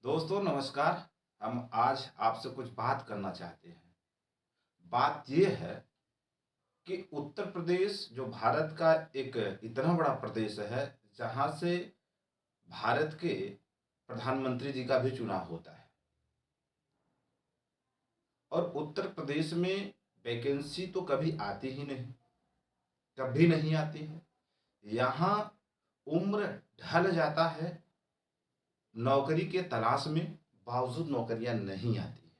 दोस्तों नमस्कार। हम आज आपसे कुछ बात करना चाहते हैं। बात ये है कि उत्तर प्रदेश जो भारत का एक इतना बड़ा प्रदेश है, जहाँ से भारत के प्रधानमंत्री जी का भी चुनाव होता है। और उत्तर प्रदेश में वैकेंसी तो कभी आती ही नहीं, कभी नहीं आती है। यहाँ उम्र ढल जाता है नौकरी के तलाश में, बावजूद नौकरियां नहीं आती है।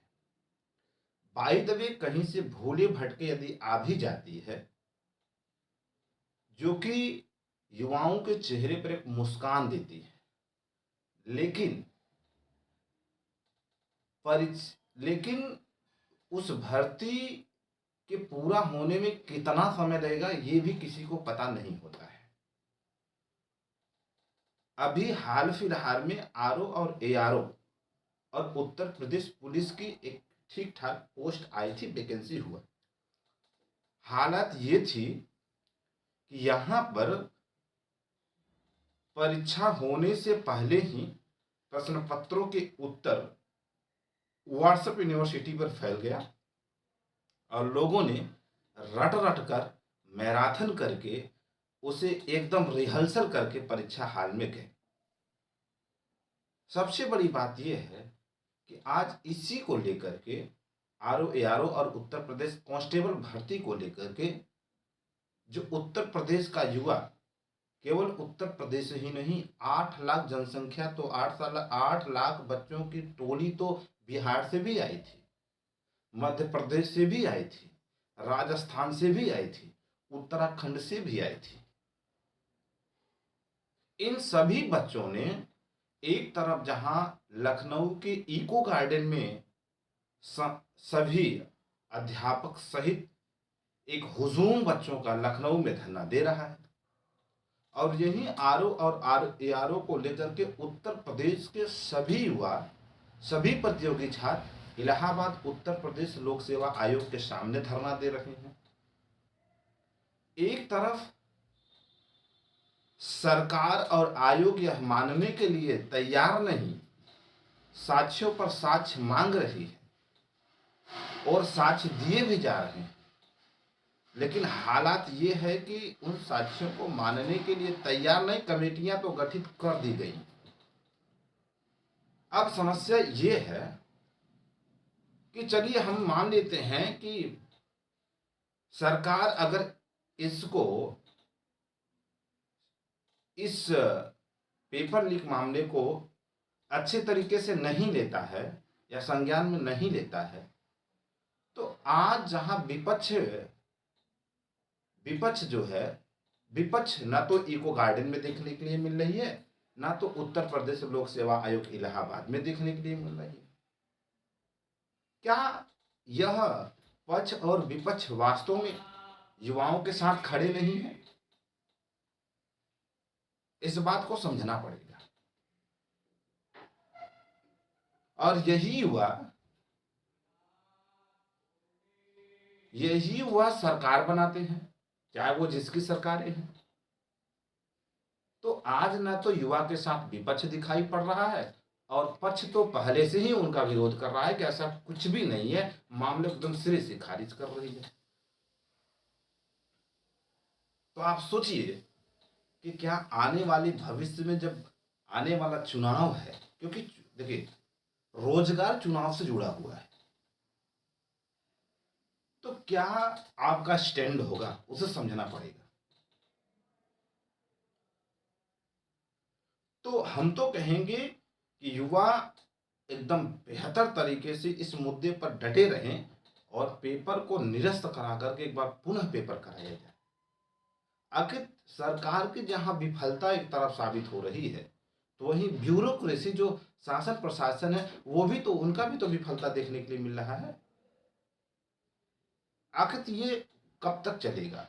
बाय द वे कहीं से भूले भटके यदि आ भी जाती है, जो कि युवाओं के चेहरे पर एक मुस्कान देती है, लेकिन परिच लेकिन उस भर्ती के पूरा होने में कितना समय लगेगा ये भी किसी को पता नहीं होता है। अभी हाल फिलहाल में आरओ और एआरओ और उत्तर प्रदेश पुलिस की एक ठीक ठाक पोस्ट आई थी, वैकेंसी हुआ। हालत ये थी कि यहाँ पर परीक्षा होने से पहले ही प्रश्न पत्रों के उत्तर व्हाट्सएप यूनिवर्सिटी पर फैल गया और लोगों ने रट रट कर मैराथन करके उसे एकदम रिहर्सल करके परीक्षा हाल में गए। सबसे बड़ी बात यह है कि आज इसी को लेकर के आरओ एआरओ और उत्तर प्रदेश कांस्टेबल भर्ती को लेकर के जो उत्तर प्रदेश का युवा, केवल उत्तर प्रदेश ही नहीं, 8 लाख जनसंख्या तो 8 लाख बच्चों की टोली तो बिहार से भी आई थी, मध्य प्रदेश से भी आई थी, राजस्थान से भी आई थी, उत्तराखंड से भी आई थी। इन सभी बच्चों ने एक तरफ जहां लखनऊ के इको गार्डन में सभी अध्यापक सहित एक हुजूम बच्चों का लखनऊ में धरना दे रहा है, और यही आरओ और एआरओ को लेकर के उत्तर प्रदेश के सभी युवा, सभी प्रतियोगी छात्र इलाहाबाद उत्तर प्रदेश लोक सेवा आयोग के सामने धरना दे रहे हैं। एक तरफ सरकार और आयोग यह मानने के लिए तैयार नहीं, साक्ष्यों पर साक्ष्य मांग रही है और साक्ष्य दिए भी जा रहे हैं, लेकिन हालात ये है कि उन साक्ष्यों को मानने के लिए तैयार नहीं। कमेटियां तो गठित कर दी गई। अब समस्या ये है कि चलिए हम मान लेते हैं कि सरकार अगर इस पेपर लीक मामले को अच्छे तरीके से नहीं लेता है या संज्ञान में नहीं लेता है, तो आज जहां विपक्ष जो है, विपक्ष ना तो इको गार्डन में देखने के लिए मिल रही है, ना तो उत्तर प्रदेश लोक सेवा आयोग इलाहाबाद में देखने के लिए मिल रही है। क्या यह पक्ष और विपक्ष वास्तव में युवाओं के साथ खड़े नहीं हैं? इस बात को समझना पड़ेगा। और यही युवा सरकार बनाते हैं, चाहे वो जिसकी सरकारें हैं। तो आज ना तो युवा के साथ विपक्ष दिखाई पड़ रहा है, और पक्ष तो पहले से ही उनका विरोध कर रहा है कि ऐसा कुछ भी नहीं है, मामले एकदम सिरे से खारिज कर रही है। तो आप सोचिए कि क्या आने वाले भविष्य में, जब आने वाला चुनाव है, क्योंकि देखिए रोजगार चुनाव से जुड़ा हुआ है, तो क्या आपका स्टैंड होगा उसे समझना पड़ेगा। तो हम तो कहेंगे कि युवा एकदम बेहतर तरीके से इस मुद्दे पर डटे रहें और पेपर को निरस्त करा करके एक बार पुनः पेपर कराया जाए। आखिर सरकार की जहां विफलता एक तरफ साबित हो रही है, तो वहीं ब्यूरोक्रेसी जो शासन प्रशासन है, वो भी तो, उनका भी तो विफलता देखने के लिए मिल रहा है। आखिर ये कब तक चलेगा?